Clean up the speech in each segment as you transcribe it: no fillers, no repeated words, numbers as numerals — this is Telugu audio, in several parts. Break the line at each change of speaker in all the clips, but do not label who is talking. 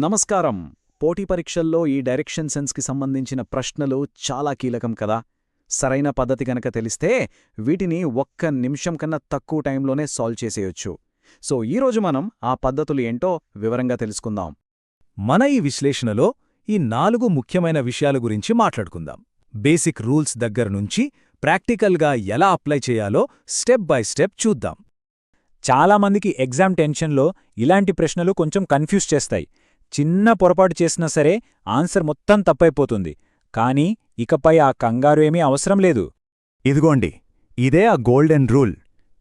నమస్కారం. పోటీ పరీక్షల్లో ఈ డైరెక్షన్ సెన్స్కి సంబంధించిన ప్రశ్నలు చాలా కీలకం కదా. సరైన పద్ధతి గనక తెలిస్తే వీటిని ఒక్క నిమిషం కన్నా తక్కువ టైంలోనే సాల్వ్ చేసేయొచ్చు. సో ఈరోజు మనం ఆ పద్ధతులు ఏంటో వివరంగా తెలుసుకుందాం.
మన ఈ విశ్లేషణలో ఈ 4 ముఖ్యమైన విషయాల గురించి మాట్లాడుకుందాం. బేసిక్ రూల్స్ దగ్గరనుంచి ప్రాక్టికల్గా ఎలా అప్లై చేయాలో స్టెప్ బై స్టెప్ చూద్దాం. చాలామందికి ఎగ్జామ్ టెన్షన్లో ఇలాంటి ప్రశ్నలు కొంచెం కన్ఫ్యూజ్ చేస్తాయి. చిన్న పొరపాటు చేసినా సరే ఆన్సర్ మొత్తం తప్పైపోతుంది. కానీ ఇకపై ఆ కంగారు ఏమీ అవసరం లేదు. ఇదిగోండి, ఇదే ఆ గోల్డెన్ రూల్.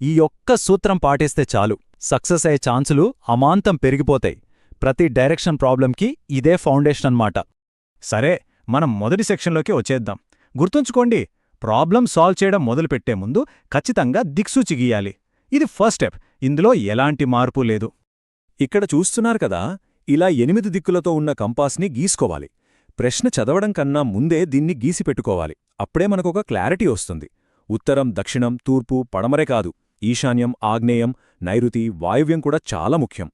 ఈ ఒక్క సూత్రం పాటిస్తే చాలు, సక్సెస్ అయ్యే ఛాన్సులు అమాంతం పెరిగిపోతాయి. ప్రతి డైరెక్షన్ ప్రాబ్లంకి ఇదే ఫౌండేషన్ అన్నమాట. సరే, మనం మొదటి సెక్షన్లోకి వచ్చేద్దాం. గుర్తుంచుకోండి, ప్రాబ్లం సాల్వ్ చేయడం మొదలుపెట్టే ముందు ఖచ్చితంగా దిక్సూచి గీయాలి. ఇది ఫస్ట్ స్టెప్. ఇందులో ఎలాంటి మార్పు లేదు. ఇక్కడ చూస్తున్నారు కదా, ఇలా 8 దిక్కులతో ఉన్న కంపాస్ని గీసుకోవాలి. ప్రశ్న చదవడం కన్నా ముందే దీన్ని గీసిపెట్టుకోవాలి. అప్పుడే మనకొక క్లారిటీ వస్తుంది. ఉత్తరం, దక్షిణం, తూర్పు, పడమరే కాదు, ఈశాన్యం, ఆగ్నేయం, నైరుతి, వాయువ్యం కూడా చాలా ముఖ్యం.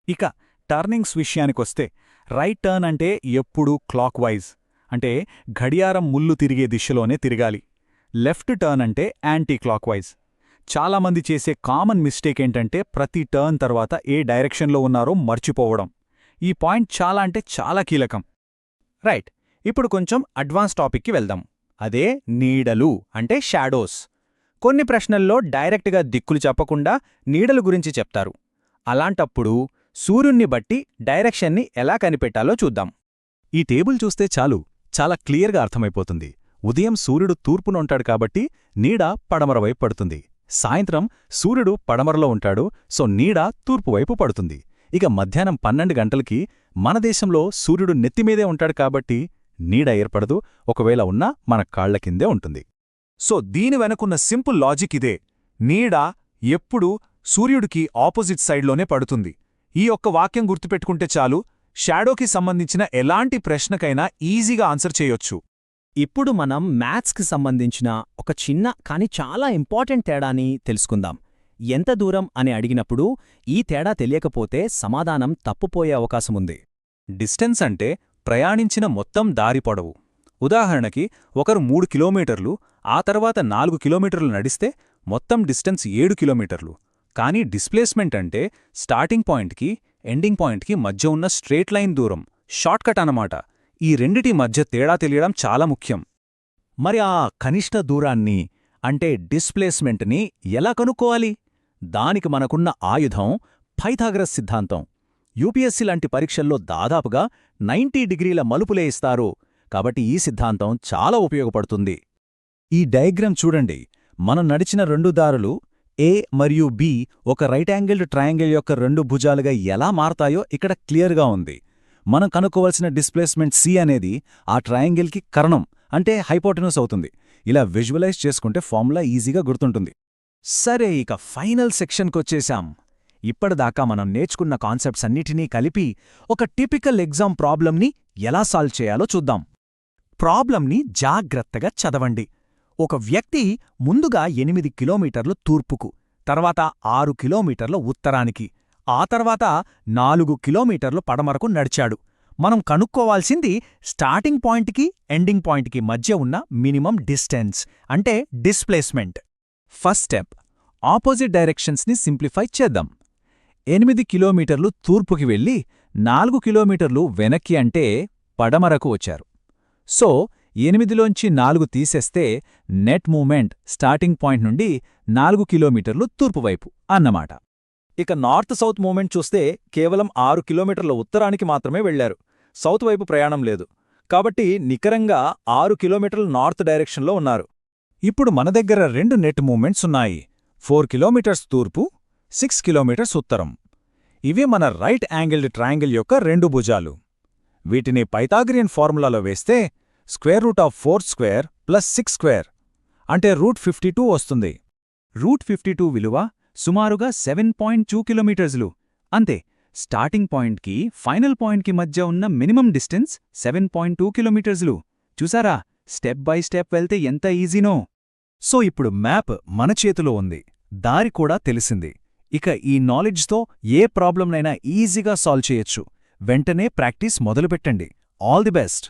ఇక టర్నింగ్స్ విషయానికొస్తే రైట్ టర్న్ అంటే ఎప్పుడూ క్లాక్ వైజ్, అంటే ఘడియారం ముళ్ళు తిరిగే దిశలోనే తిరగాలి. లెఫ్ట్ టర్న్ అంటే యాంటీ క్లాక్ వైజ్. చాలామంది చేసే కామన్ మిస్టేక్ ఏంటంటే ప్రతి టర్న్ తర్వాత ఏ డైరెక్షన్లో ఉన్నారో మర్చిపోవడం. ఈ పాయింట్ చాలా అంటే చాలా కీలకం. రైట్, ఇప్పుడు కొంచెం అడ్వాన్స్ టాపిక్కి వెళ్దాం. అదే నీడలు అంటే షాడోస్. కొన్ని ప్రశ్నల్లో డైరెక్ట్గా దిక్కులు చెప్పకుండా నీడలు గురించి చెప్తారు. అలాంటప్పుడు సూర్యుణ్ణి బట్టి డైరెక్షన్ని ఎలా కనిపెట్టాలో చూద్దాం. ఈ టేబుల్ చూస్తే చాలు, చాలా క్లియర్గా అర్థమైపోతుంది. ఉదయం సూర్యుడు తూర్పున ఉంటాడు కాబట్టి నీడ పడమర వైపు పడుతుంది. సాయంత్రం సూర్యుడు పడమరలో ఉంటాడు, సో నీడ తూర్పువైపు పడుతుంది. ఇక మధ్యాహ్నం 12 గంటలకి మన దేశంలో సూర్యుడు నెత్తిమీదే ఉంటాడు కాబట్టి నీడ ఏర్పడదు, ఒకవేళ ఉన్నా మన కాళ్ల కిందే ఉంటుంది. సో దీని వెనకున్న సింపుల్ లాజిక్ ఇదే. నీడ ఎప్పుడూ సూర్యుడికి ఆపోజిట్ సైడ్లోనే పడుతుంది. ఈ ఒక్క వాక్యం గుర్తుపెట్టుకుంటే చాలు, షాడోకి సంబంధించిన ఎలాంటి ప్రశ్నకైనా ఈజీగా ఆన్సర్ చేయొచ్చు.
ఇప్పుడు మనం మ్యాథ్స్కి సంబంధించిన ఒక చిన్న కానీ చాలా ఇంపార్టెంట్ తేడాని తెలుసుకుందాం. ఎంత దూరం అని అడిగినప్పుడు ఈ తేడా తెలియకపోతే సమాధానం తప్పుపోయే అవకాశముంది.
డిస్టెన్స్ అంటే ప్రయాణించిన మొత్తం దారి పొడవు. ఉదాహరణకి ఒకరు 3 కిలోమీటర్లు, ఆ తర్వాత 4 కిలోమీటర్లు నడిస్తే మొత్తం డిస్టెన్స్ 7 కిలోమీటర్లు. కానీ డిస్ప్లేస్మెంట్ అంటే స్టార్టింగ్ పాయింట్కి ఎండింగ్ పాయింట్కి మధ్య ఉన్న స్ట్రేట్ లైన్ దూరం, షార్ట్కట్ అన్నమాట. ఈ రెండిటి మధ్య తేడా తెలియడం చాలా ముఖ్యం.
మరి ఆ కనిష్ట దూరాన్ని అంటే డిస్ప్లేస్మెంట్ని ఎలా కనుక్కోవాలి? దానికి మనకున్న ఆయుధం పైథాగరస్ సిద్ధాంతం. యూపీఎస్సీ లాంటి పరీక్షల్లో దాదాపుగా 90 డిగ్రీల మలుపులే ఇస్తారు, కాబట్టి ఈ సిద్ధాంతం చాలా ఉపయోగపడుతుంది. ఈ డయాగ్రామ్ చూడండి. మనం నడిచిన 2 దారులు ఏ మరియు బి ఒక రైట్ యాంగిల్డ్ ట్రయాంగిల్ యొక్క 2 భుజాలుగా ఎలా మారతాయో ఇక్కడ క్లియర్గా ఉంది. మనం కనుక్కోవలసిన డిస్ప్లేస్మెంట్ సి అనేది ఆ ట్రయాంగిల్కి కర్ణం అంటే హైపోటెన్యూస్ అవుతుంది. ఇలా విజువలైజ్ చేసుకుంటే ఫార్ములా ఈజీగా గుర్తుంటుంది.
సరే, ఇక ఫైనల్ సెక్షన్కొచ్చేశాం. ఇప్పటిదాకా మనం నేర్చుకున్న కాన్సెప్ట్స్ అన్నిటినీ కలిపి ఒక టిపికల్ ఎగ్జామ్ ప్రాబ్లంని ఎలా సాల్వ్ చేయాలో చూద్దాం. ప్రాబ్లంని జాగ్రత్తగా చదవండి. ఒక వ్యక్తి ముందుగా 8 కిలోమీటర్లు తూర్పుకు, తర్వాత 6 కిలోమీటర్ల ఉత్తరానికి, ఆ తర్వాత 4 కిలోమీటర్లు పడమరకు నడిచాడు. మనం కనుక్కోవాల్సింది స్టార్టింగ్ పాయింట్కి ఎండింగ్ పాయింట్కి మధ్య ఉన్న మినిమం డిస్టెన్స్ అంటే డిస్ప్లేస్మెంట్. ఫస్ట్ స్టెప్, ఆపోజిట్ డైరెక్షన్స్ని సింప్లిఫై చేద్దాం. 8 కిలోమీటర్లు తూర్పుకి వెళ్ళి 4 కిలోమీటర్లు వెనక్కి అంటే పడమరకు వచ్చారు. సో 8లోంచి 4 తీసేస్తే నెట్ మూమెంట్ స్టార్టింగ్ పాయింట్ నుండి 4 కిలోమీటర్లు తూర్పువైపు అన్నమాట.
ఇక నార్త్ సౌత్ మూమెంట్ చూస్తే కేవలం 6 కిలోమీటర్ల ఉత్తరానికి మాత్రమే వెళ్లారు. సౌత్ వైపు ప్రయాణం లేదు, కాబట్టి నికరంగా 6 కిలోమీటర్ల నార్త్ డైరెక్షన్లో ఉన్నారు.
ఇప్పుడు మన దగ్గర 2 నెట్ మూమెంట్స్ ఉన్నాయి. 4 కిలోమీటర్స్ తూర్పు, 6 కిలోమీటర్స్ ఉత్తరం. ఇవే మన రైట్ యాంగిల్డ్ ట్రయాంగిల్ యొక్క 2 భుజాలు. వీటిని పైథాగరియన్ ఫార్ములాలో వేస్తే √4² + 6² అంటే √52 వస్తుంది. √52 విలువ సుమారుగా 7.2 కిలోమీటర్లు. అంతే, స్టార్టింగ్ పాయింట్కి ఫైనల్ పాయింట్కి మధ్య ఉన్న మినిమం డిస్టెన్స్ 7.2 కిలోమీటర్లు. చూసారా, స్టెప్ బై స్టెప్ వెళ్తే ఎంత ఈజీనో.
సో ఇప్పుడు మ్యాప్ మన చేతిలో ఉంది, దారి కూడా తెలిసింది. ఇక ఈ నాలెడ్జ్తో ఏ ప్రాబ్లంనైనా ఈజీగా సాల్వ్ చేయొచ్చు.
వెంటనే ప్రాక్టీస్ మొదలుపెట్టండి. All the best.